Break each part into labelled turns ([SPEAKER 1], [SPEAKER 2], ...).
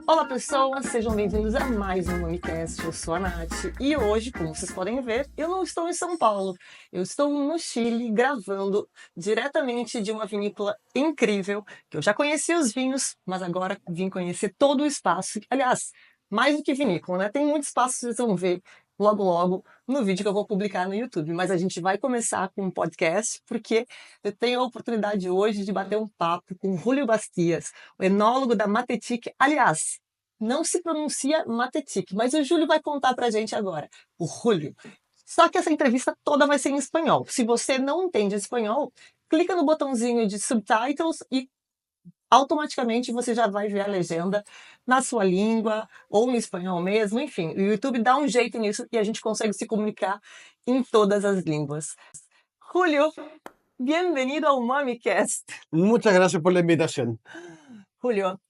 [SPEAKER 1] Olá pessoas, sejam bem-vindos a mais um Mamicast. Eu sou a Nath e hoje, como vocês podem ver, eu não estou em São Paulo. Eu estou no Chile gravando diretamente de uma vinícola incrível, que eu já conheci os vinhos, mas agora vim conhecer todo o espaço. Aliás, mais do que vinícola, né? Tem muito espaço, vocês vão ver logo logo no vídeo que eu vou publicar no YouTube. Mas a gente vai começar com um podcast, porque eu tenho a oportunidade hoje de bater um papo com Julio Bastias, o enólogo da Matetic. Aliás, não se pronuncia Matetic, mas o Júlio vai contar pra gente agora. O Julio. Só que essa entrevista toda vai ser em espanhol. Se você não entende espanhol, clica no botãozinho de subtitles e automaticamente você já vai ver a legenda na sua língua ou em espanhol mesmo. Enfim, o YouTube dá um jeito nisso e a gente consegue se comunicar em todas as línguas. Julio, bienvenido ao MamiCast.
[SPEAKER 2] Muchas gracias por la invitación.
[SPEAKER 1] Julio,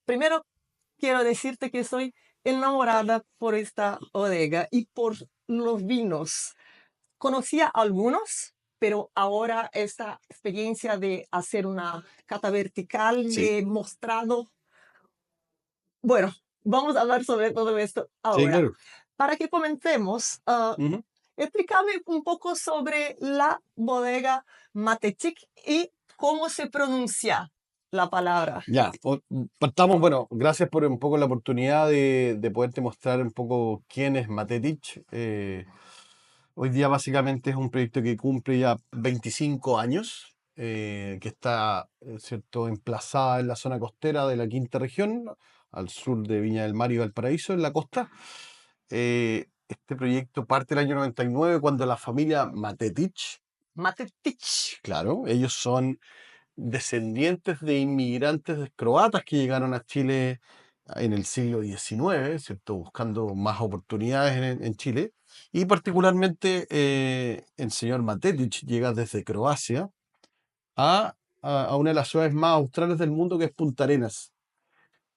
[SPEAKER 1] primero quiero decirte que estoy enamorada por esta bodega y por los vinos. Conocía algunos, pero ahora esta experiencia de hacer una cata vertical me
[SPEAKER 2] Sí,
[SPEAKER 1] he mostrado. Bueno, vamos a hablar sobre todo esto
[SPEAKER 2] sí,
[SPEAKER 1] ahora.
[SPEAKER 2] claro.
[SPEAKER 1] Para que comencemos,
[SPEAKER 2] Ujú.
[SPEAKER 1] explícame un poco sobre la bodega Matetic y cómo se pronuncia la palabra.
[SPEAKER 2] Ya, partamos, bueno, gracias por un poco la oportunidad de poderte mostrar un poco quién es Matetic. Hoy día básicamente es un proyecto que cumple ya 25 años, que está, ¿cierto?, emplazada en la zona costera de la quinta región, al sur de Viña del Mar y Valparaíso, en la costa. Este proyecto parte el año 99 cuando la familia Matetic,
[SPEAKER 1] Matetic.
[SPEAKER 2] claro, ellos son descendientes de inmigrantes croatas que llegaron a Chile en el siglo XIX, ¿cierto? Buscando más oportunidades en Chile. Y particularmente el señor Matetic llega desde Croacia a una de las ciudades más australes del mundo, que es Punta Arenas.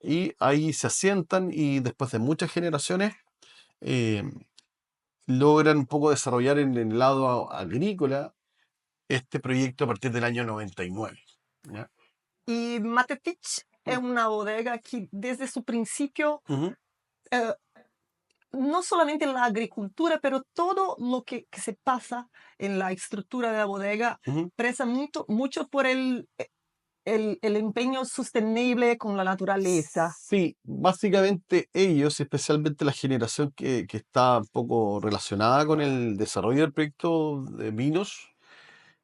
[SPEAKER 2] Y ahí se asientan y después de muchas generaciones eh, logran un poco desarrollar en el lado agrícola este proyecto a partir del año 99. ¿Ya?
[SPEAKER 1] Y Matetic es una bodega que desde su principio,
[SPEAKER 2] Ujú.
[SPEAKER 1] eh, no solamente la agricultura, pero todo lo que se pasa en la estructura de la bodega
[SPEAKER 2] Ujú.
[SPEAKER 1] presa mucho por el empeño sostenible con la naturaleza.
[SPEAKER 2] Sí, básicamente ellos, especialmente la generación que está un poco relacionada con el desarrollo del proyecto de vinos,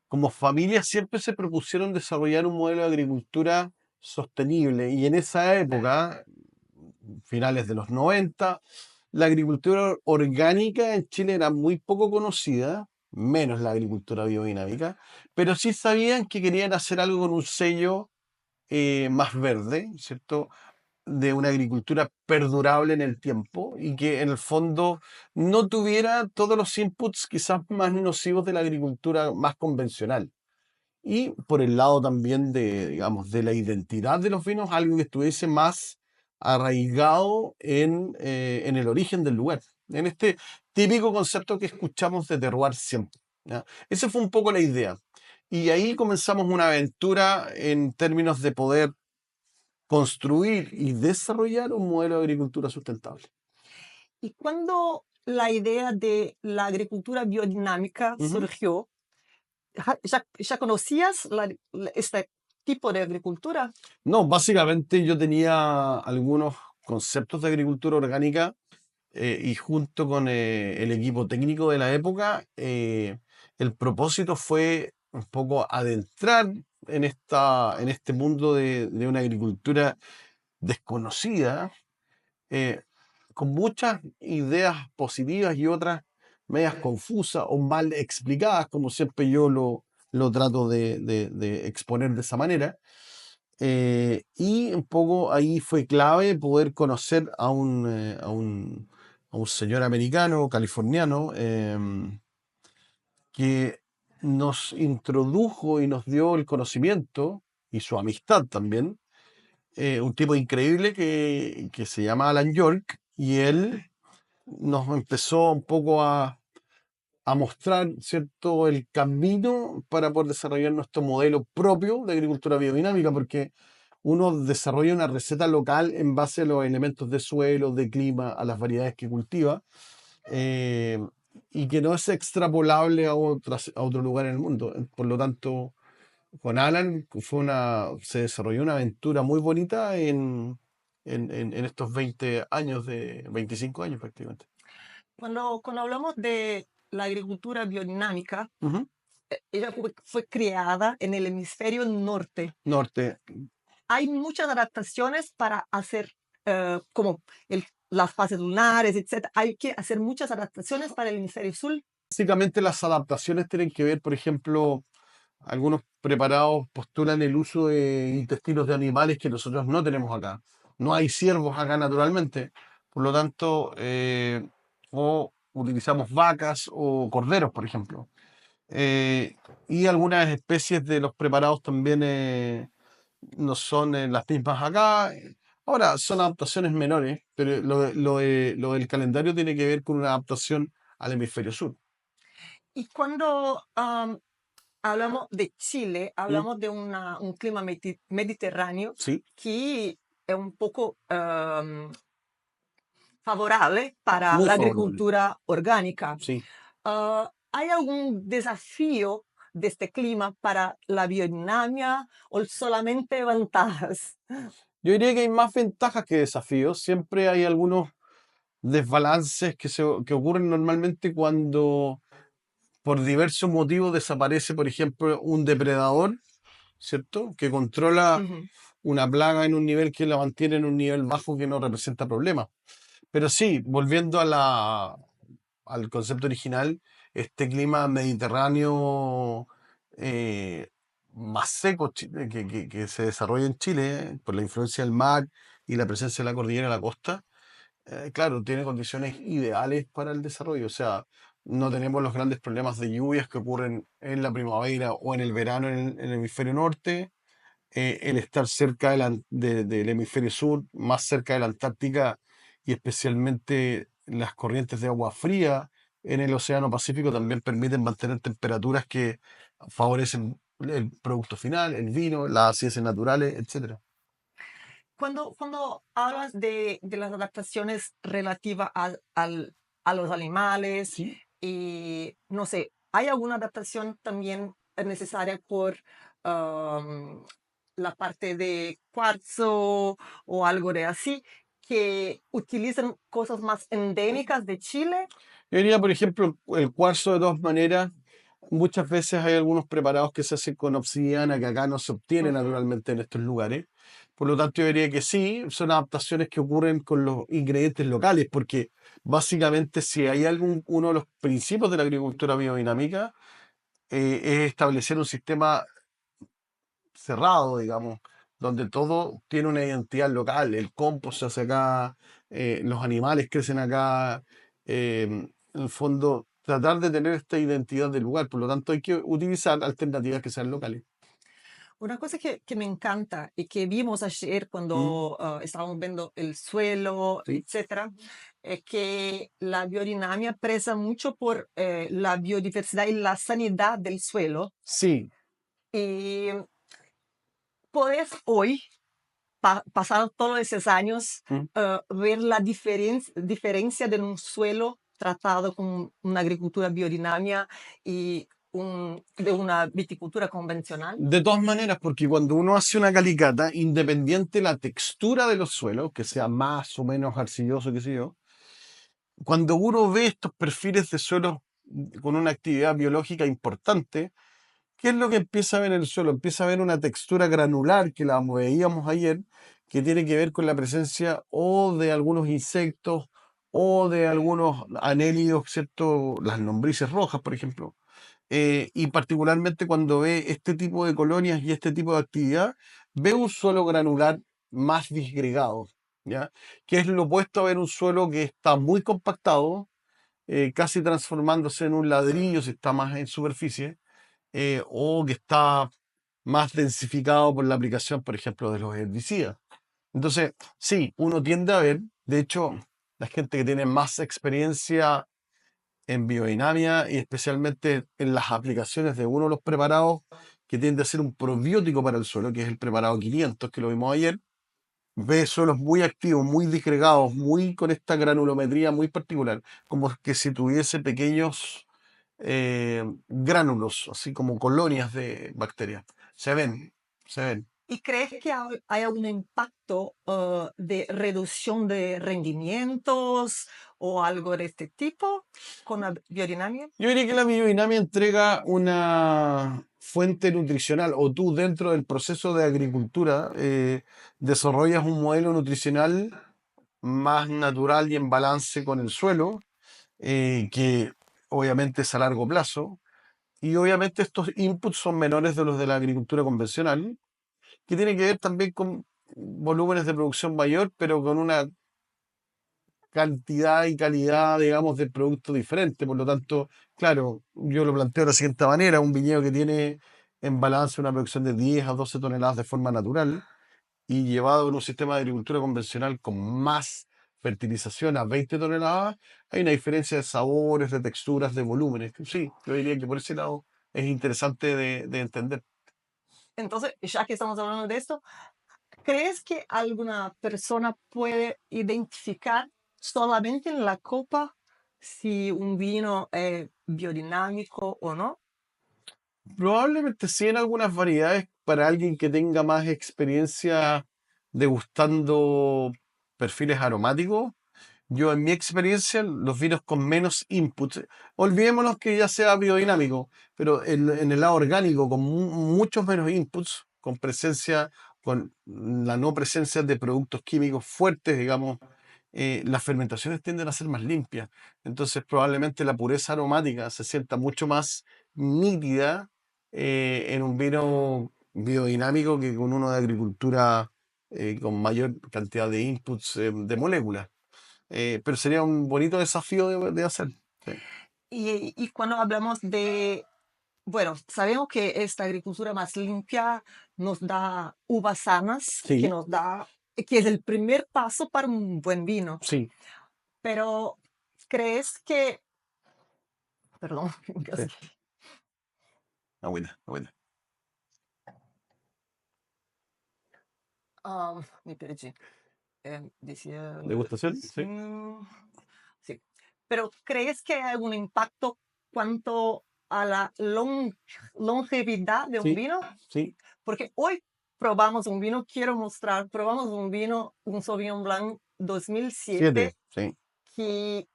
[SPEAKER 2] como familia siempre se propusieron desarrollar un modelo de agricultura sostenible. Y en esa época, finales de los 90, la agricultura orgánica en Chile era muy poco conocida, menos la agricultura biodinámica, pero sí sabían que querían hacer algo con un sello más verde, ¿cierto? De una agricultura perdurable en el tiempo y que en el fondo no tuviera todos los inputs quizás más nocivos de la agricultura más convencional. Y por el lado también de, digamos, de la identidad de los vinos, algo que estuviese más arraigado en el origen del lugar, en este típico concepto que escuchamos de terroir siempre. ¿Ya? Esa fue un poco la idea. Y ahí comenzamos una aventura en términos de poder construir y desarrollar un modelo de agricultura sustentable.
[SPEAKER 1] Y cuando la idea de la agricultura biodinámica
[SPEAKER 2] Ujú.
[SPEAKER 1] surgió, ¿ya conocías este tipo de agricultura?
[SPEAKER 2] No, básicamente yo tenía algunos conceptos de agricultura orgánica y junto con el equipo técnico de la época, el propósito fue un poco adentrar en este mundo de una agricultura desconocida, eh, con muchas ideas positivas y otras medias confusas o mal explicadas, como siempre yo lo trato de exponer de esa manera. Y un poco ahí fue clave poder conocer a un señor americano, californiano, que nos introdujo y nos dio el conocimiento y su amistad también, un tipo increíble que se llama Alan York, y él nos empezó un poco a mostrar, ¿cierto?, el camino para poder desarrollar nuestro modelo propio de agricultura biodinámica, porque uno desarrolla una receta local en base a los elementos de suelo, de clima, a las variedades que cultiva, eh, y que no es extrapolable a otro lugar en el mundo. Por lo tanto, con Alan se desarrolló una aventura muy bonita en estos 20 años, 25 años prácticamente.
[SPEAKER 1] Cuando hablamos de la agricultura biodinámica,
[SPEAKER 2] Ujú.
[SPEAKER 1] ella fue creada en el hemisferio norte.
[SPEAKER 2] Norte.
[SPEAKER 1] Hay muchas adaptaciones para hacer como las fases lunares, etc. Hay que hacer muchas adaptaciones para el hemisferio sur.
[SPEAKER 2] Básicamente las adaptaciones tienen que ver, por ejemplo, algunos preparados postulan el uso de intestinos de animales que nosotros no tenemos acá. No hay ciervos acá naturalmente, por lo tanto, o utilizamos vacas o corderos, por ejemplo. Eh, y algunas especies de los preparados también no son las mismas acá. Ahora, son adaptaciones menores, pero lo del calendario tiene que ver con una adaptación al hemisferio sur.
[SPEAKER 1] Y cuando hablamos de Chile,
[SPEAKER 2] ¿Mm?
[SPEAKER 1] hablamos de un clima mediterráneo
[SPEAKER 2] Sí,
[SPEAKER 1] que es un poco favorable para
[SPEAKER 2] muy
[SPEAKER 1] la
[SPEAKER 2] favorable.
[SPEAKER 1] agricultura orgánica.
[SPEAKER 2] Sí.
[SPEAKER 1] ¿Hay algún desafío de este clima para la biodinámica o solamente ventajas?
[SPEAKER 2] Yo diría que hay más ventajas que desafíos. Siempre hay algunos desbalances que ocurren normalmente cuando por diversos motivos desaparece, por ejemplo, un depredador, ¿cierto? Que controla
[SPEAKER 1] Ujú.
[SPEAKER 2] una plaga en un nivel que la mantiene en un nivel bajo que no representa problemas. Pero sí, volviendo al concepto original, este clima mediterráneo más seco que se desarrolla en Chile por la influencia del mar y la presencia de la cordillera en la costa, claro, tiene condiciones ideales para el desarrollo. O sea, no tenemos los grandes problemas de lluvias que ocurren en la primavera o en el verano en el hemisferio norte. El estar cerca del hemisferio sur, más cerca de la Antártica y especialmente las corrientes de agua fría en el Océano Pacífico también permiten mantener temperaturas que favorecen el producto final, el vino, las ciencias naturales, etcétera.
[SPEAKER 1] Cuando hablas de las adaptaciones relativas a los animales
[SPEAKER 2] Sí,
[SPEAKER 1] y no sé, ¿hay alguna adaptación también necesaria por am, la parte de cuarzo o algo de así que utilizan cosas más endémicas de Chile?
[SPEAKER 2] yo diría, por ejemplo, el cuarzo de todas maneras, muchas veces hay algunos preparados que se hacen con obsidiana que acá no se obtiene
[SPEAKER 1] Ujú.
[SPEAKER 2] naturalmente en estos lugares. Por lo tanto, yo diría que sí, son adaptaciones que ocurren con los ingredientes locales, porque básicamente si hay uno de los principios de la agricultura biodinámica, es establecer un sistema cerrado, digamos, donde todo tiene una identidad local. El compost se hace acá, los animales crecen acá. En el fondo, tratar de tener esta identidad del lugar. Por lo tanto, hay que utilizar alternativas que sean locales.
[SPEAKER 1] Una cosa que me encanta y que vimos ayer
[SPEAKER 2] Mm,
[SPEAKER 1] cuando estábamos viendo el suelo,
[SPEAKER 2] sí,
[SPEAKER 1] etcétera, es que la biodinámica presa mucho por la biodiversidad y la sanidad del suelo.
[SPEAKER 2] sí.
[SPEAKER 1] Y puedes hoy, pasados todos esos años,
[SPEAKER 2] Mm.
[SPEAKER 1] ver la diferencia de un suelo tratado con una agricultura biodinámica y de una viticultura convencional.
[SPEAKER 2] De todas maneras, porque cuando uno hace una calicata, independiente la textura de los suelos, que sea más o menos arcilloso, qué sé yo, cuando uno ve estos perfiles de suelos con una actividad biológica importante, ¿qué es lo que empieza a ver en el suelo? Empieza a ver una textura granular que la veíamos ayer, que tiene que ver con la presencia o de algunos insectos o de algunos anélidos, ¿cierto? Las lombrices rojas, por ejemplo. Y particularmente cuando ve este tipo de colonias y este tipo de actividad, ve un suelo granular más disgregado, ¿ya? Que es lo opuesto a ver un suelo que está muy compactado, casi transformándose en un ladrillo si está más en superficie, o que está más densificado por la aplicación, por ejemplo, de los herbicidas. Entonces, sí, uno tiende a ver, de hecho, la gente que tiene más experiencia en biodinámica y especialmente en las aplicaciones de uno de los preparados que tiende a ser un probiótico para el suelo, que es el preparado 500, que lo vimos ayer. Ve suelos muy activos, muy disgregados, muy con esta granulometría muy particular, como que si tuviese pequeños gránulos, así como colonias de bacterias. Se ven, se ven.
[SPEAKER 1] ¿Y crees que hay algún impacto de reducción de rendimientos o algo de este tipo con la biodinámica?
[SPEAKER 2] Yo diría que la biodinamia entrega una fuente nutricional, o tú dentro del proceso de agricultura desarrollas un modelo nutricional más natural y en balance con el suelo, que obviamente es a largo plazo. Y obviamente estos inputs son menores de los de la agricultura convencional, que tiene que ver también con volúmenes de producción mayor, pero con una cantidad y calidad, digamos, de producto diferente. Por lo tanto, claro, yo lo planteo de la siguiente manera: un viñedo que tiene en balance una producción de 10 a 12 toneladas de forma natural y llevado en un sistema de agricultura convencional con más fertilización a 20 toneladas, hay una diferencia de sabores, de texturas, de volúmenes. Sí, yo diría que por ese lado es interesante de entender.
[SPEAKER 1] Entonces, ya que estamos hablando de esto, ¿crees que alguna persona puede identificar solamente en la copa si un vino es biodinámico o no?
[SPEAKER 2] Probablemente sí en algunas variedades para alguien que tenga más experiencia degustando perfiles aromáticos. Yo, en mi experiencia, los vinos con menos inputs, olvidémonos que ya sea biodinámico, pero en el lado orgánico, con muchos menos inputs, con presencia, con la no presencia de productos químicos fuertes, digamos, las fermentaciones tienden a ser más limpias. Entonces, probablemente la pureza aromática se sienta mucho más nítida en un vino biodinámico que con uno de agricultura con mayor cantidad de inputs de moléculas. Pero sería un bonito desafío de hacer. Sí.
[SPEAKER 1] Y cuando hablamos de, bueno, sabemos que esta agricultura más limpia nos da uvas sanas, que
[SPEAKER 2] Sí,
[SPEAKER 1] nos da, que es el primer paso para un buen vino.
[SPEAKER 2] sí,
[SPEAKER 1] Pero, ¿crees que, perdón,
[SPEAKER 2] sí.
[SPEAKER 1] casi,
[SPEAKER 2] Agüita, agüita.
[SPEAKER 1] me perdí. Decía,
[SPEAKER 2] ¿Degustación? Sí,
[SPEAKER 1] sí. Pero, ¿crees que hay algún impacto cuanto a la longevidad de un
[SPEAKER 2] sí,
[SPEAKER 1] vino?
[SPEAKER 2] sí.
[SPEAKER 1] Porque hoy probamos un vino, quiero mostrar, probamos un vino, un Sauvignon Blanc 2007,
[SPEAKER 2] 7, sí.
[SPEAKER 1] que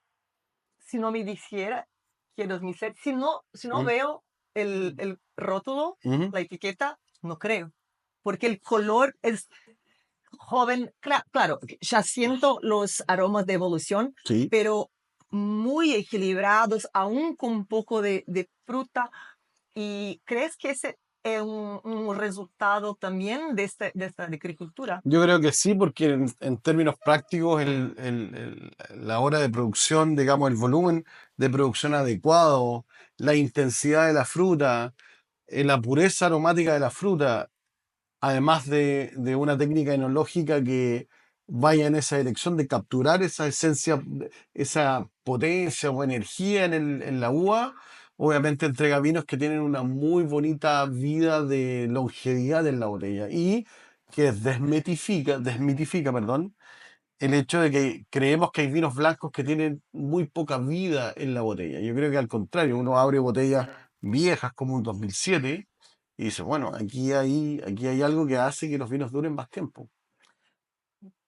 [SPEAKER 1] si no me dijera que 2007, si no
[SPEAKER 2] Mm,
[SPEAKER 1] veo el rótulo,
[SPEAKER 2] ujú,
[SPEAKER 1] la etiqueta, no creo. Porque el color es joven, claro, ya siento los aromas de evolución,
[SPEAKER 2] sí.
[SPEAKER 1] pero muy equilibrados, aún con un poco de fruta. ¿Y crees que ese es un resultado también de esta agricultura?
[SPEAKER 2] Yo creo que sí, porque en términos prácticos la hora de producción, digamos, el volumen de producción adecuado, la intensidad de la fruta, la pureza aromática de la fruta, además de una técnica enológica que vaya en esa dirección de capturar esa esencia, esa potencia o energía en la uva, obviamente entrega vinos que tienen una muy bonita vida de longevidad en la botella y que desmitifica, perdón, el hecho de que creemos que hay vinos blancos que tienen muy poca vida en la botella. Yo creo que al contrario, uno abre botellas viejas como un 2007 y dice, bueno, aquí hay algo que hace que los vinos duren más tiempo.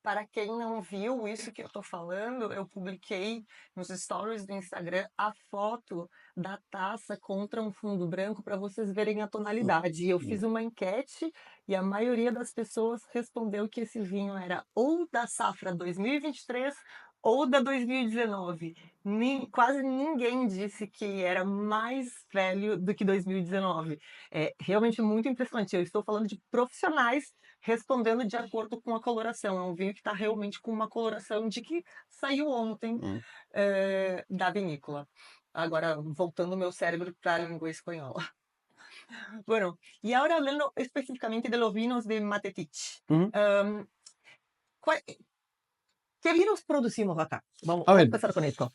[SPEAKER 1] Para quem não viu isso que eu estou falando, eu publiquei nos stories do Instagram a foto da taça contra um fundo branco para vocês verem a tonalidade. E eu fiz uma enquete e a maioria das pessoas respondeu que esse vinho era ou da safra 2023 ou da 2019. Quase ninguém disse que era mais velho do que 2019. É realmente muito impressionante. Eu estou falando de profissionais respondendo de acordo com a coloração. É um vinho que está realmente com uma coloração de que saiu ontem
[SPEAKER 2] Mm.
[SPEAKER 1] da vinícola. Agora, voltando o meu cérebro para a língua espanhola. Bueno, y ahora hablando específicamente de los vinos de Matetich.
[SPEAKER 2] Ujú.
[SPEAKER 1] Em, ¿Qué vinos producimos acá? Vamos,
[SPEAKER 2] A
[SPEAKER 1] vamos a
[SPEAKER 2] ver,
[SPEAKER 1] empezar con esto.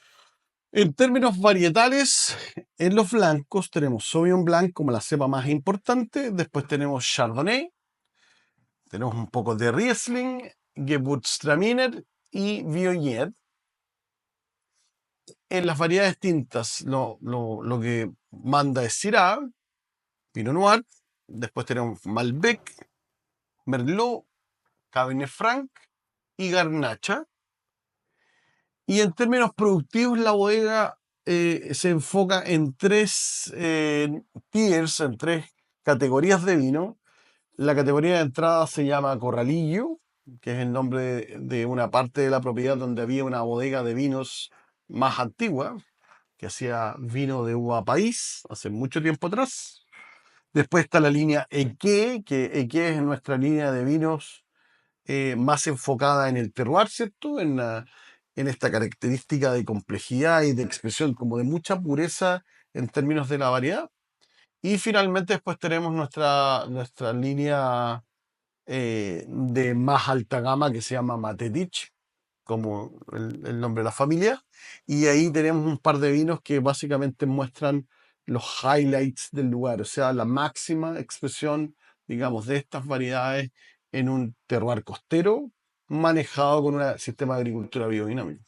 [SPEAKER 2] En términos varietales, en los blancos tenemos Sauvignon Blanc como la cepa más importante, después tenemos Chardonnay, tenemos un poco de Riesling, Gewürztraminer y Viognier. En las variedades tintas lo que manda es Syrah, Pinot Noir, después tenemos Malbec, Merlot, Cabernet Franc y Garnacha. Y en términos productivos, la bodega se enfoca en tres tiers, en tres categorías de vino. La categoría de entrada se llama Corralillo, que es el nombre de una parte de la propiedad donde había una bodega de vinos más antigua, que hacía vino de uva país hace mucho tiempo atrás. Después está la línea Equé, que Equé es nuestra línea de vinos más enfocada en el terroir, ¿cierto? En esta característica de complejidad y de expresión, como de mucha pureza en términos de la variedad. Y finalmente después tenemos nuestra línea de más alta gama que se llama Matetich, como el nombre de la familia. Y ahí tenemos un par de vinos que básicamente muestran los highlights del lugar, o sea, la máxima expresión, digamos, de estas variedades en un terroir costero manejado con un sistema de agricultura biodinámica.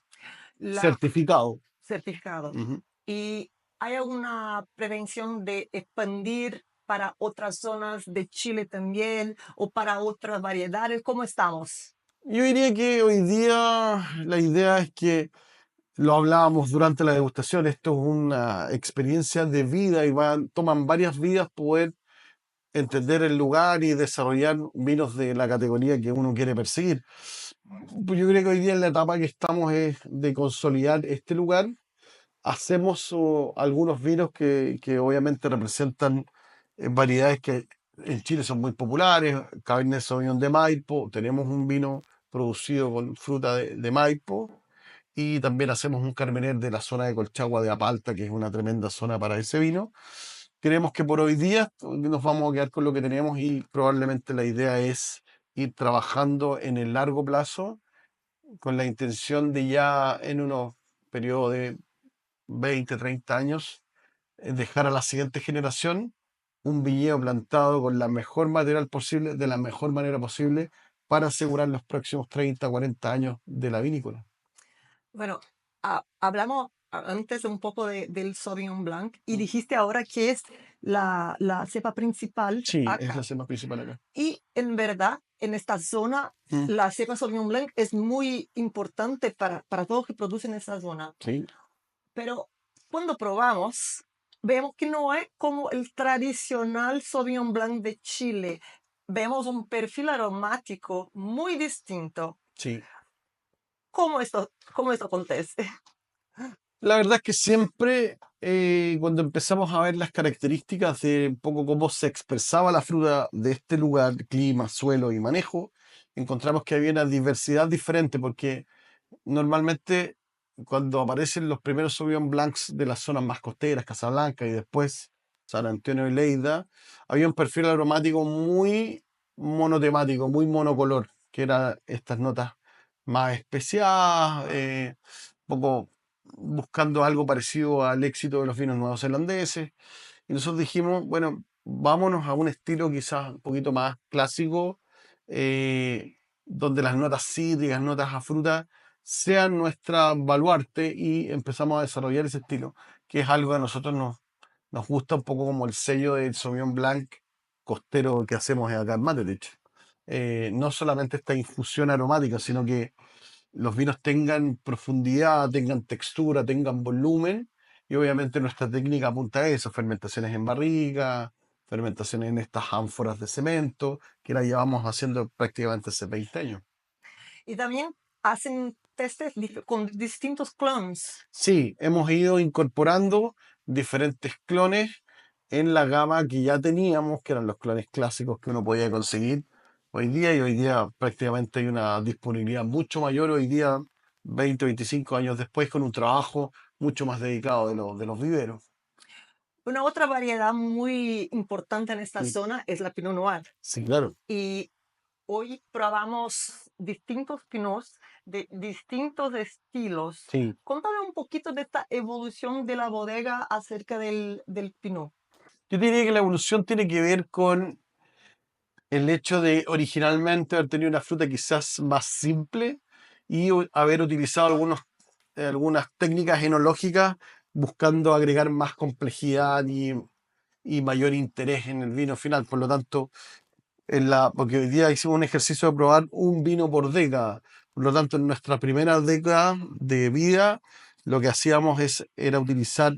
[SPEAKER 1] La
[SPEAKER 2] Certificado.
[SPEAKER 1] certificado.
[SPEAKER 2] Ujú.
[SPEAKER 1] ¿Y hay alguna prevención de expandir para otras zonas de Chile también o para otras variedades? ¿Cómo estamos?
[SPEAKER 2] Yo diría que hoy día la idea es que lo hablábamos durante la degustación, esto es una experiencia de vida y toman varias vidas poder entender el lugar y desarrollar vinos de la categoría que uno quiere perseguir. Pues yo creo que hoy día en la etapa que estamos es de consolidar este lugar. Hacemos algunos vinos que obviamente representan variedades que en Chile son muy populares, Cabernet Sauvignon de Maipo, tenemos un vino producido con fruta de Maipo, y también hacemos un Carmener de la zona de Colchagua de Apalta, que es una tremenda zona para ese vino. Creemos que por hoy día nos vamos a quedar con lo que tenemos y probablemente la idea es ir trabajando en el largo plazo con la intención de ya en unos periodos de 20, 30 años dejar a la siguiente generación un viñedo plantado con la mejor material posible, de la mejor manera posible, para asegurar los próximos 30, 40 años de la vinícola.
[SPEAKER 1] Bueno, hablamos antes un poco del Sauvignon Blanc y
[SPEAKER 2] Mm.
[SPEAKER 1] dijiste ahora que es la cepa principal
[SPEAKER 2] Sí, es la
[SPEAKER 1] acá.
[SPEAKER 2] cepa principal acá.
[SPEAKER 1] Y en verdad, en esta zona,
[SPEAKER 2] Mm.
[SPEAKER 1] la cepa Sauvignon Blanc es muy importante para todo lo que produce en esa zona.
[SPEAKER 2] Sí,
[SPEAKER 1] Pero cuando probamos, vemos que no es como el tradicional Sauvignon Blanc de Chile. Vemos un perfil aromático muy distinto.
[SPEAKER 2] sí.
[SPEAKER 1] ¿Cómo esto acontece?
[SPEAKER 2] La verdad es que siempre cuando empezamos a ver las características de un poco cómo se expresaba la fruta de este lugar, clima, suelo y manejo, encontramos que había una diversidad diferente porque normalmente cuando aparecen los primeros Sauvignon Blancs de las zonas más costeras, Casablanca y después San Antonio y Lleida, había un perfil aromático muy monotemático, muy monocolor, que eran estas notas más especiadas, un poco buscando algo parecido al éxito de los vinos neozelandeses. Y nosotros dijimos, bueno, vámonos a un estilo quizás un poquito más clásico, eh, donde las notas cítricas, notas a fruta, sean nuestra baluarte, y empezamos a desarrollar ese estilo, que es algo que a nosotros nos gusta un poco como el sello del Sauvignon Blanc costero que hacemos acá en Matetich. No solamente esta infusión aromática, sino que los vinos tengan profundidad, tengan textura, tengan volumen, y obviamente nuestra técnica apunta a eso, fermentaciones en barrica, fermentaciones en estas ánforas de cemento, que la llevamos haciendo prácticamente hace 20 años.
[SPEAKER 1] Y también hacen testes con distintos clones.
[SPEAKER 2] Sí, hemos ido incorporando diferentes clones en la gama que ya teníamos, que eran los clones clásicos que uno podía conseguir hoy día, y hoy día prácticamente hay una disponibilidad mucho mayor hoy día, 20, 25 años después, con un trabajo mucho más dedicado de los viveros.
[SPEAKER 1] Una otra variedad muy importante en esta
[SPEAKER 2] Sí,
[SPEAKER 1] zona es la Pinot Noir.
[SPEAKER 2] sí, claro.
[SPEAKER 1] Y hoy probamos distintos pinos de distintos estilos.
[SPEAKER 2] Sí.
[SPEAKER 1] Contame un poquito de esta evolución de la bodega acerca del pinot.
[SPEAKER 2] Yo diría que la evolución tiene que ver con el hecho de originalmente haber tenido una fruta quizás más simple y haber utilizado algunas técnicas enológicas buscando agregar más complejidad y mayor interés en el vino final. Por lo tanto, porque hoy día hicimos un ejercicio de probar un vino por década. Por lo tanto, en nuestra primera década de vida, lo que hacíamos era utilizar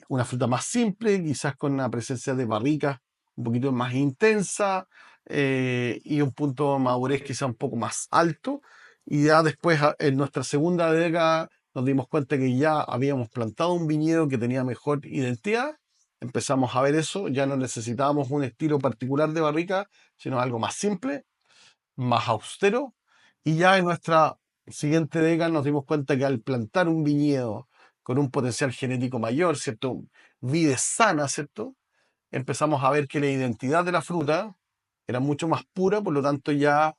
[SPEAKER 2] una fruta más simple, quizás con una presencia de barricas un poquito más intensa y un punto de madurez quizás un poco más alto. Y ya después, en nuestra segunda década, nos dimos cuenta que ya habíamos plantado un viñedo que tenía mejor identidad. Empezamos a ver eso, ya no necesitábamos un estilo particular de barrica, sino algo más simple, más austero. Y ya en nuestra siguiente década nos dimos cuenta que al plantar un viñedo con un potencial genético mayor, ¿cierto? Vides sana, ¿cierto? Empezamos a ver que la identidad de la fruta era mucho más pura, por lo tanto ya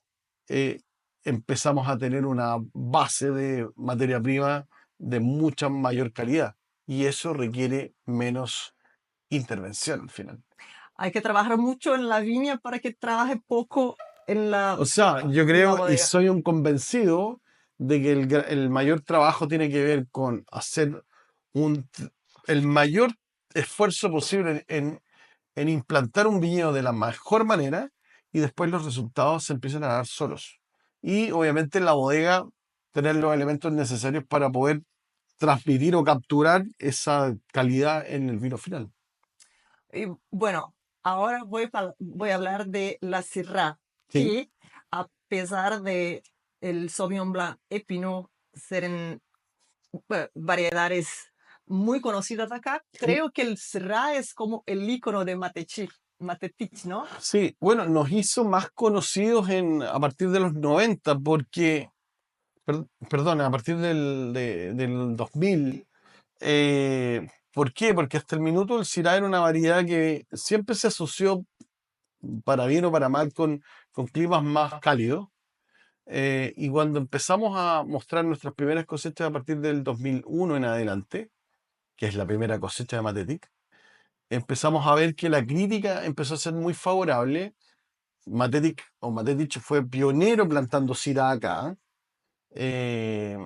[SPEAKER 2] eh, empezamos a tener una base de materia prima de mucha mayor calidad. Y eso requiere menos intervención al final.
[SPEAKER 1] Hay que trabajar mucho en la viña para que trabaje poco en
[SPEAKER 2] O sea, yo
[SPEAKER 1] la
[SPEAKER 2] creo y
[SPEAKER 1] bodega.
[SPEAKER 2] soy un convencido de que el mayor trabajo tiene que ver con hacer el mayor esfuerzo posible en implantar un viñedo de la mejor manera y después los resultados se empiezan a dar solos. Y obviamente en la bodega tener los elementos necesarios para poder transmitir o capturar esa calidad en el vino final.
[SPEAKER 1] Y bueno, ahora voy a hablar de la Syrah,
[SPEAKER 2] Sí.
[SPEAKER 1] que a pesar de el Sauvignon Blanc y Pinot ser variedades muy conocidas acá,
[SPEAKER 2] Sí.
[SPEAKER 1] creo que el Syrah es como el icono de Matetich, ¿no?
[SPEAKER 2] Sí, bueno, nos hizo más conocidos a partir de los 90 porque, perdón, a partir del 2000. ¿Por qué? Porque hasta el minuto el Syrah era una variedad que siempre se asoció, para bien o para mal, con climas más cálidos. Y cuando empezamos a mostrar nuestras primeras cosechas a partir del 2001 en adelante, que es la primera cosecha de Matetic, empezamos a ver que la crítica empezó a ser muy favorable. Matetic fue pionero plantando Syrah acá, eh,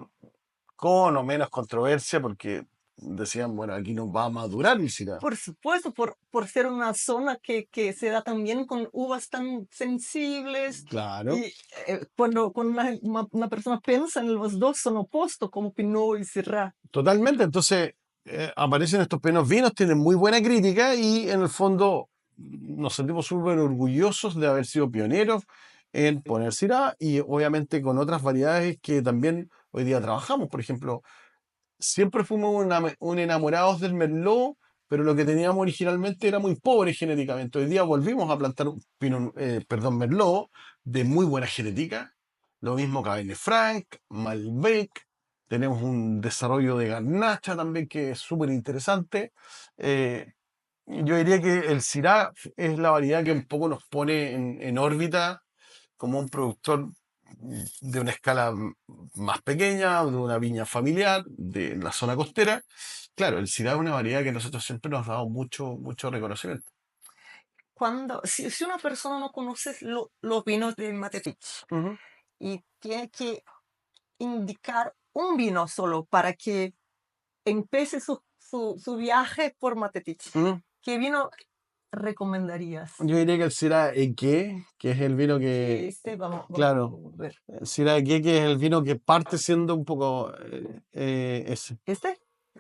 [SPEAKER 2] con o menos controversia, porque decían, bueno, aquí no va a madurar el Syrah.
[SPEAKER 1] Por supuesto, por ser una zona que se da también con uvas tan sensibles.
[SPEAKER 2] Claro,
[SPEAKER 1] Y cuando una persona piensa en los dos son opuestos, como Pinot y Syrah.
[SPEAKER 2] totalmente. Entonces, aparecen estos pequeños vinos, tienen muy buena crítica y en el fondo nos sentimos súper orgullosos de haber sido pioneros en poner Syrah y obviamente con otras variedades que también hoy día trabajamos. Por ejemplo, siempre fuimos un enamorados del Merlot, pero lo que teníamos originalmente era muy pobre genéticamente. Hoy día volvimos a plantar Merlot de muy buena genética. Lo mismo Cabernet Franc, Malbec. Tenemos un desarrollo de garnacha también que es súper interesante. Eh, yo diría que el Syrah es la variedad que un poco nos pone en órbita como un productor de una escala más pequeña, de una viña familiar, de la zona costera. Claro, el Syrah es una variedad que nosotros siempre nos ha dado mucho reconocimiento.
[SPEAKER 1] Si una persona no conoce los vinos de Matetich
[SPEAKER 2] Ujú,
[SPEAKER 1] y tiene que indicar un vino solo para que empiece su viaje por Matetich,
[SPEAKER 2] ujú.
[SPEAKER 1] ¿qué vino recomendarías?
[SPEAKER 2] Yo diría que el Syrah Eke, que es el vino que,
[SPEAKER 1] Este,
[SPEAKER 2] claro,
[SPEAKER 1] vamos a ver.
[SPEAKER 2] el Syrah Eke, que es el vino que parte siendo un poco
[SPEAKER 1] ¿Este?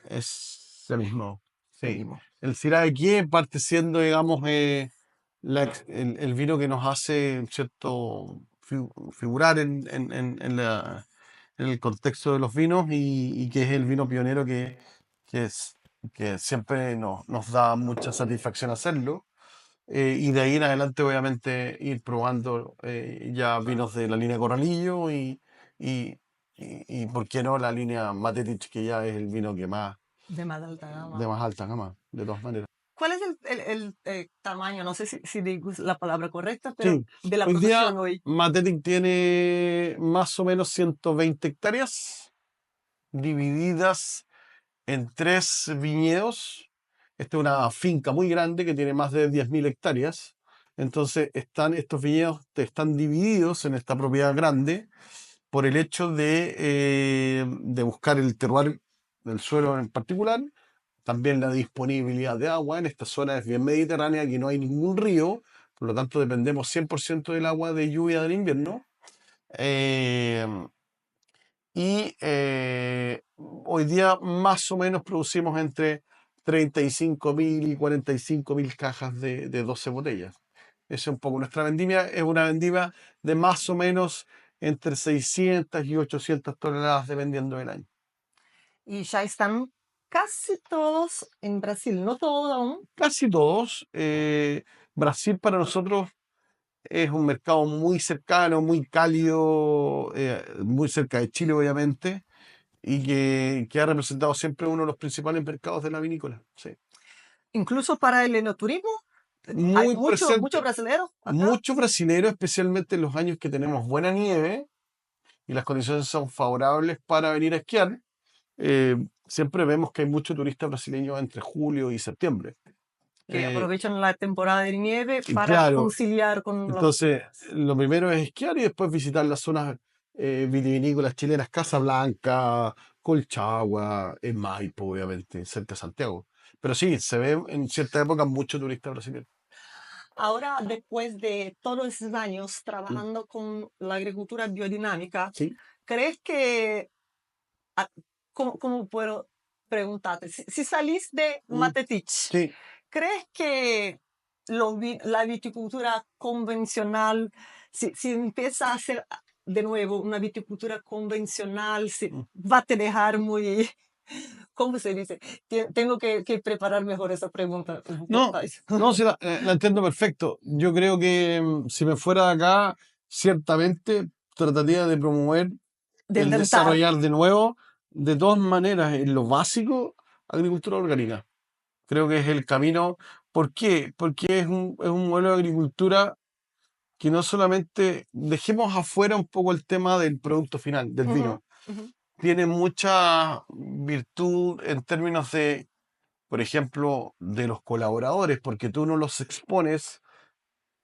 [SPEAKER 2] ese mismo. Sí.
[SPEAKER 1] Seguimos.
[SPEAKER 2] El Syrah Eke parte siendo, digamos, el vino que nos hace, ¿cierto?, figurar en el contexto de los vinos y que es el vino pionero que, es, que siempre nos da mucha satisfacción hacerlo. Y de ahí en adelante, obviamente, ir probando ya vinos de la línea Corralillo y, ¿por qué no, la línea Matetic, que ya es el vino que más,
[SPEAKER 1] De más alta
[SPEAKER 2] de
[SPEAKER 1] gama.
[SPEAKER 2] más alta gama, de todas maneras.
[SPEAKER 1] ¿Cuál es el tamaño? No sé si digo la palabra correcta, pero
[SPEAKER 2] Sí,
[SPEAKER 1] de la
[SPEAKER 2] hoy día
[SPEAKER 1] producción hoy.
[SPEAKER 2] Matetic tiene más o menos 120 hectáreas divididas en 3 viñedos. Esta es una finca muy grande que tiene más de 10.000 hectáreas. Entonces, estos viñedos están divididos en esta propiedad grande por el hecho de buscar el terroir del suelo en particular, también la disponibilidad de agua. En esta zona es bien mediterránea, aquí no hay ningún río, por lo tanto dependemos 100% del agua de lluvia del invierno. Eh, Hoy día más o menos producimos entre 35.000 y 45.000 cajas de 12 botellas. Esa es un poco nuestra vendimia. Es una vendimia de más o menos entre 600 y 800 toneladas dependiendo del año.
[SPEAKER 1] Y ya están casi todos en Brasil, no todos aún.
[SPEAKER 2] Casi todos. Brasil para nosotros es un mercado muy cercano, muy cálido, muy cerca de Chile obviamente, y que ha representado siempre uno de los principales mercados de la vinícola. Sí.
[SPEAKER 1] Incluso para el enoturismo. Hay
[SPEAKER 2] Muy
[SPEAKER 1] muchos
[SPEAKER 2] presente.
[SPEAKER 1] brasileños acá.
[SPEAKER 2] Muchos brasileros, especialmente en los años que tenemos buena nieve y las condiciones son favorables para venir a esquiar, eh, siempre vemos que hay muchos turistas brasileños entre julio y septiembre.
[SPEAKER 1] Que
[SPEAKER 2] Eh,
[SPEAKER 1] aprovechan la temporada de nieve
[SPEAKER 2] y
[SPEAKER 1] para
[SPEAKER 2] claro,
[SPEAKER 1] conciliar con los...
[SPEAKER 2] entonces lo primero es esquiar y después visitar las zonas vitivinícolas chilenas, Casablanca, Colchagua, en Maipo, obviamente, cerca de Santiago. Pero sí, se ve en cierta época mucho turista brasileño.
[SPEAKER 1] Ahora, después de todos esos años
[SPEAKER 2] Mm,
[SPEAKER 1] trabajando con la agricultura biodinámica,
[SPEAKER 2] sí,
[SPEAKER 1] ¿crees que, ah, cómo puedo preguntarte, si salís de
[SPEAKER 2] mm,
[SPEAKER 1] Matetich,
[SPEAKER 2] sí.
[SPEAKER 1] ¿crees que la viticultura convencional, si empieza a hacer de nuevo una viticultura convencional,
[SPEAKER 2] Mm.
[SPEAKER 1] va a te dejar muy, ¿cómo se dice? Tengo que preparar mejor esa pregunta.
[SPEAKER 2] No, no, sí, la entiendo perfecto. Yo creo que si me fuera de acá, ciertamente trataría de promover
[SPEAKER 1] De
[SPEAKER 2] el
[SPEAKER 1] intentar.
[SPEAKER 2] desarrollar de nuevo, de todas maneras, en lo básico, agricultura orgánica. Creo que es el camino. ¿Por qué? Porque es un modelo de agricultura que no solamente dejemos afuera un poco el tema del producto final, del
[SPEAKER 1] Ujú,
[SPEAKER 2] vino.
[SPEAKER 1] ujú.
[SPEAKER 2] Tiene mucha virtud en términos de, por ejemplo, de los colaboradores, porque tú no los expones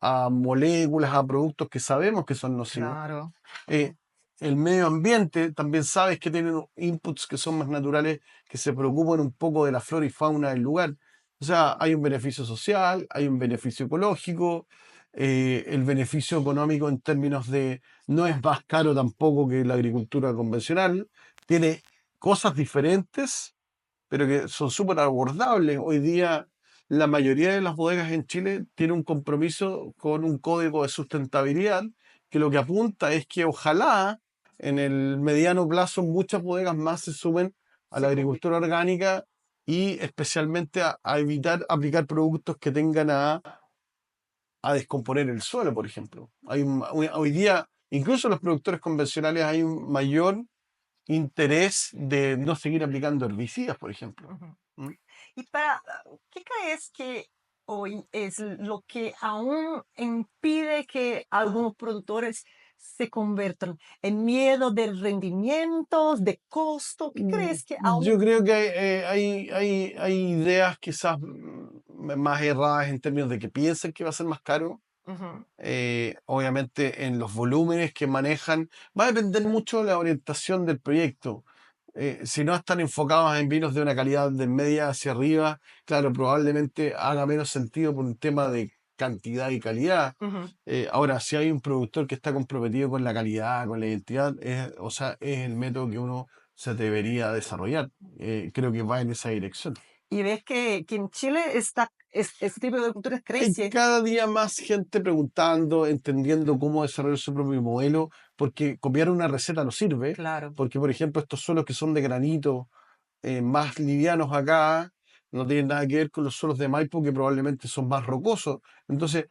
[SPEAKER 2] a moléculas, a productos que sabemos que son nocivos.
[SPEAKER 1] Claro.
[SPEAKER 2] Eh, el medio ambiente también sabes que tienen inputs que son más naturales, que se preocupan un poco de la flora y fauna del lugar. O sea, hay un beneficio social, hay un beneficio ecológico, el beneficio económico en términos de no es más caro tampoco que la agricultura convencional, tiene cosas diferentes, pero que son súper abordables. Hoy día la mayoría de las bodegas en Chile tiene un compromiso con un código de sustentabilidad que lo que apunta es que ojalá en el mediano plazo muchas bodegas más se sumen a la
[SPEAKER 1] Se complica.
[SPEAKER 2] agricultura orgánica y especialmente a evitar aplicar productos que tengan a descomponer el suelo, por ejemplo. Hoy día, incluso los productores convencionales, hay un mayor interés de no seguir aplicando herbicidas, por ejemplo.
[SPEAKER 1] Ujú.
[SPEAKER 2] ¿Mm?
[SPEAKER 1] Y para, ¿qué crees que hoy es lo que aún impide que algunos productores se conviertan en miedo de rendimientos, de costo? ¿Qué crees que
[SPEAKER 2] Yo
[SPEAKER 1] aún...
[SPEAKER 2] creo que hay ideas quizás más erradas en términos de que piensan que va a ser más caro.
[SPEAKER 1] Ujú.
[SPEAKER 2] Obviamente en los volúmenes que manejan, va a depender mucho de la orientación del proyecto. Si no están enfocados en vinos de una calidad de media hacia arriba, claro, probablemente haga menos sentido por un tema de cantidad y calidad.
[SPEAKER 1] Ujú.
[SPEAKER 2] Ahora, si hay un productor que está comprometido con la calidad, con la identidad, o sea, es el método que uno se debería desarrollar. Creo que va en esa dirección.
[SPEAKER 1] Y ves que en Chile este tipo de culturas
[SPEAKER 2] Hay
[SPEAKER 1] crece.
[SPEAKER 2] cada día más gente preguntando, entendiendo cómo desarrollar su propio modelo, porque copiar una receta no sirve,
[SPEAKER 1] Claro.
[SPEAKER 2] porque por ejemplo estos suelos que son de granito, más livianos acá, no tienen nada que ver con los suelos de Maipo que probablemente son más rocosos. Entonces,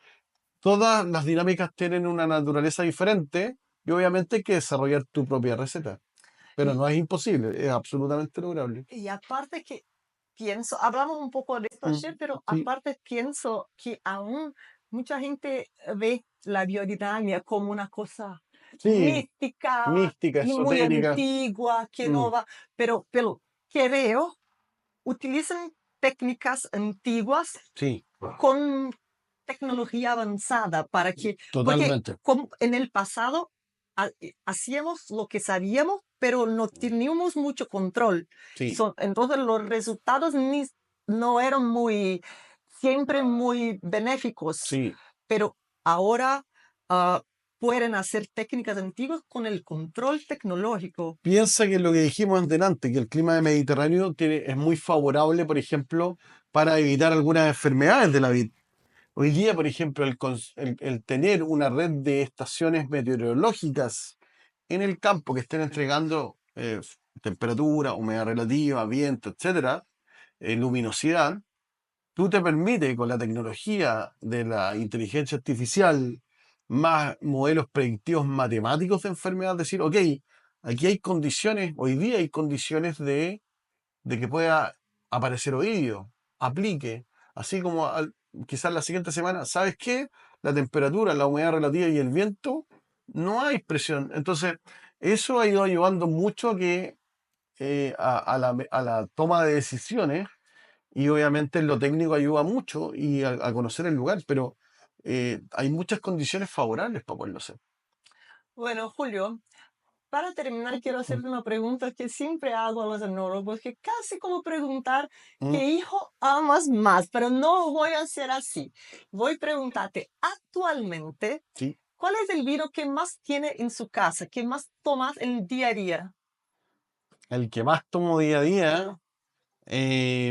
[SPEAKER 2] todas las dinámicas tienen una naturaleza diferente y obviamente hay que desarrollar tu propia receta, pero
[SPEAKER 1] Y,
[SPEAKER 2] no es imposible, es absolutamente lograble.
[SPEAKER 1] y aparte que pienso, hablamos un poco de esto ayer, pero
[SPEAKER 2] Sí,
[SPEAKER 1] aparte pienso que aún mucha gente ve la biodinámica como una cosa
[SPEAKER 2] sí,
[SPEAKER 1] mística
[SPEAKER 2] mística,
[SPEAKER 1] y muy
[SPEAKER 2] esotérica.
[SPEAKER 1] antigua, que
[SPEAKER 2] mm,
[SPEAKER 1] no va, pero que veo, utilizan técnicas antiguas
[SPEAKER 2] sí,
[SPEAKER 1] con tecnología avanzada porque
[SPEAKER 2] totalmente.
[SPEAKER 1] como en el pasado hacíamos lo que sabíamos, pero no teníamos mucho control.
[SPEAKER 2] Sí,
[SPEAKER 1] Entonces los resultados no eran siempre muy benéficos,
[SPEAKER 2] sí.
[SPEAKER 1] pero ahora ah, pueden hacer técnicas antiguas con el control tecnológico.
[SPEAKER 2] Piensa que lo que dijimos antes, que el clima del Mediterráneo es muy favorable, por ejemplo, para evitar algunas enfermedades de la vid. Hoy día, por ejemplo, el tener una red de estaciones meteorológicas en el campo que estén entregando temperatura, humedad relativa, viento, etcétera, luminosidad, tú te permite con la tecnología de la inteligencia artificial más modelos predictivos matemáticos de enfermedad, decir, ok, aquí hay condiciones, hoy día hay condiciones de que pueda aparecer oído, aplique, así como quizás la siguiente semana, ¿sabes qué? La temperatura, la humedad relativa y el viento, no hay presión. Entonces, eso ha ido ayudando mucho a que a la toma de decisiones y obviamente en lo técnico ayuda mucho y a conocer el lugar, pero hay muchas condiciones favorables para poderlo hacer.
[SPEAKER 1] Bueno, Julio, para terminar, quiero
[SPEAKER 2] Mm,
[SPEAKER 1] hacerte una pregunta que siempre hago a los enólogos, que casi como preguntar
[SPEAKER 2] mm,
[SPEAKER 1] qué hijo amas más, pero no voy a hacer así. Voy a preguntarte, actualmente,
[SPEAKER 2] sí,
[SPEAKER 1] ¿cuál es el vino que más tiene en su casa, que más tomas en el día a día?
[SPEAKER 2] el que más tomo día a día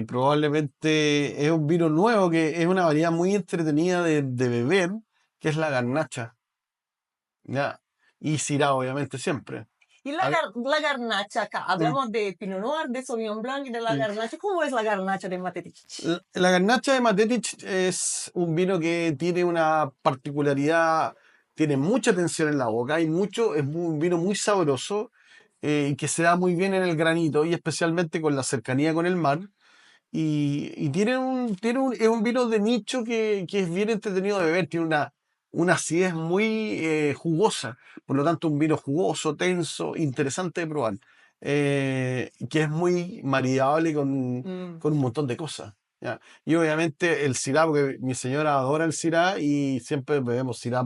[SPEAKER 2] probablemente es un vino nuevo que es una variedad muy entretenida de beber, que es la garnacha, ¿ya? Y Syrah, obviamente, siempre.
[SPEAKER 1] Y
[SPEAKER 2] A ver,
[SPEAKER 1] la garnacha, acá
[SPEAKER 2] mm,
[SPEAKER 1] hablamos de Pinot Noir, de Sauvignon Blanc y de la
[SPEAKER 2] mm.
[SPEAKER 1] garnacha. ¿Cómo es la garnacha de Matetic?
[SPEAKER 2] La garnacha de Matetic es un vino que tiene una particularidad, tiene mucha tensión en la boca, es un vino muy sabroso y que se da muy bien en el granito y especialmente con la cercanía con el mar. Y es un vino de nicho que es bien entretenido de beber, tiene una acidez muy jugosa, por lo tanto un vino jugoso, tenso, interesante de probar, que es muy maridable
[SPEAKER 1] Mm,
[SPEAKER 2] con un montón de cosas. ¿Ya? Y obviamente el Syrah, porque mi señora adora el Syrah y siempre bebemos Syrah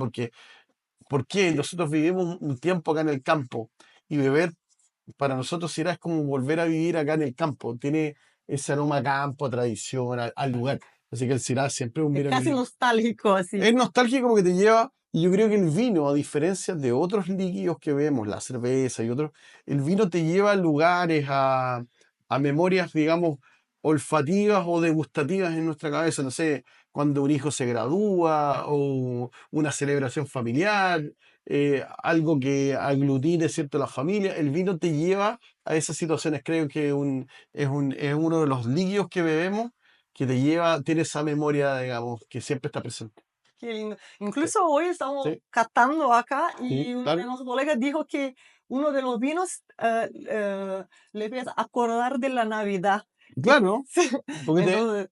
[SPEAKER 2] porque nosotros vivimos un tiempo acá en el campo y beber para nosotros Syrah es como volver a vivir acá en el campo. Tiene ese aroma a campo, a tradición, al lugar. Así que el Syrah siempre es un
[SPEAKER 1] es
[SPEAKER 2] vino
[SPEAKER 1] casi
[SPEAKER 2] que
[SPEAKER 1] nostálgico así.
[SPEAKER 2] es nostálgico porque te lleva, y yo creo que el vino, a diferencia de otros líquidos que vemos, la cerveza y otros, el vino te lleva a lugares, a memorias, digamos, olfativas o degustativas en nuestra cabeza. No sé, cuando un hijo se gradúa o una celebración familiar, algo que aglutine, ¿cierto?, la familia. El vino te lleva a esas situaciones. Creo que es uno de los líquidos que bebemos que te lleva, tiene esa memoria, digamos, que siempre está presente.
[SPEAKER 1] Qué lindo.
[SPEAKER 2] Sí,
[SPEAKER 1] Incluso hoy estamos
[SPEAKER 2] sí,
[SPEAKER 1] catando acá
[SPEAKER 2] sí,
[SPEAKER 1] y uno de
[SPEAKER 2] claro.
[SPEAKER 1] nuestros colegas dijo que uno de los vinos le hace acordar de la Navidad.
[SPEAKER 2] Claro,
[SPEAKER 1] Sí,
[SPEAKER 2] porque
[SPEAKER 1] entonces,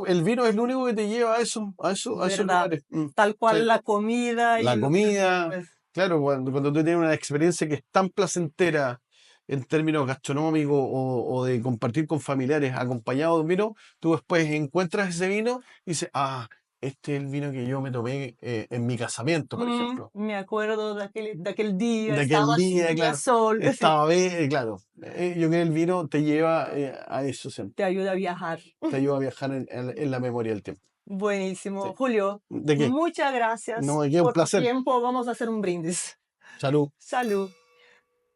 [SPEAKER 2] el vino es lo único que te lleva a esos
[SPEAKER 1] verdad,
[SPEAKER 2] lugares.
[SPEAKER 1] tal
[SPEAKER 2] Sí.
[SPEAKER 1] cual la comida y
[SPEAKER 2] La
[SPEAKER 1] lo que
[SPEAKER 2] comida,
[SPEAKER 1] después.
[SPEAKER 2] claro, cuando tú tienes una experiencia que es tan placentera en términos gastronómicos o de compartir con familiares acompañado de un vino, tú después encuentras ese vino y dices, ah, este es el vino que yo me tomé en mi casamiento, por ejemplo.
[SPEAKER 1] Me acuerdo de aquel día,
[SPEAKER 2] De aquel
[SPEAKER 1] estaba
[SPEAKER 2] día,
[SPEAKER 1] así, a
[SPEAKER 2] claro,
[SPEAKER 1] sol, sí,
[SPEAKER 2] estaba bien, claro. Yo creo que el vino te lleva a eso siempre,
[SPEAKER 1] te ayuda a viajar.
[SPEAKER 2] te ayuda a viajar en la memoria del tiempo.
[SPEAKER 1] Buenísimo.
[SPEAKER 2] Sí.
[SPEAKER 1] Julio,
[SPEAKER 2] ¿De qué?
[SPEAKER 1] muchas
[SPEAKER 2] No,
[SPEAKER 1] gracias
[SPEAKER 2] de qué, un
[SPEAKER 1] por tu
[SPEAKER 2] placer.
[SPEAKER 1] tiempo. Vamos a hacer un brindis.
[SPEAKER 2] Salud.
[SPEAKER 1] Salud.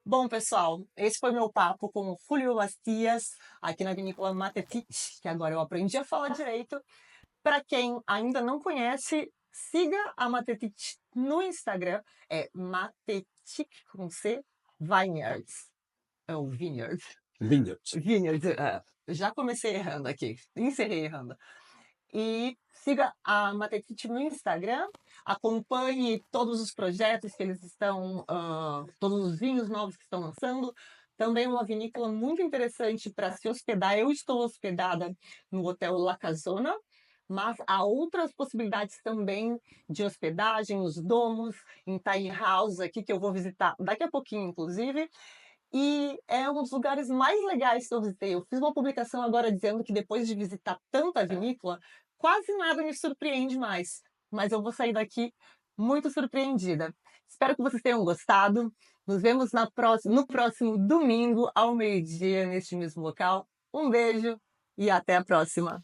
[SPEAKER 1] Bom, pessoal, esse foi meu papo com o Julio Bastias, aqui na Vinícola Matetich, que agora eu aprendi a falar direito. Para quem ainda não conhece, siga a Matetich no Instagram, é Matetic com C Vineyards. É o Vineyard.
[SPEAKER 2] Vineyards.
[SPEAKER 1] Vineyard, já comecei errando aqui, encerrei errando. E siga a Matetite no Instagram, acompanhe todos os projetos que eles estão, todos os vinhos novos que estão lançando. Também é uma vinícola muito interessante para se hospedar. Eu estou hospedada no Hotel La Casona, mas há outras possibilidades também de hospedagem, os domos, em Tiny House aqui, que eu vou visitar daqui a pouquinho, inclusive. E é um dos lugares mais legais que eu visitei. Eu fiz uma publicação agora dizendo que depois de visitar tanta vinícola, quase nada me surpreende mais. Mas eu vou sair daqui muito surpreendida. Espero que vocês tenham gostado. Nos vemos no próximo domingo, ao meio-dia, neste mesmo local. Um beijo e até a próxima!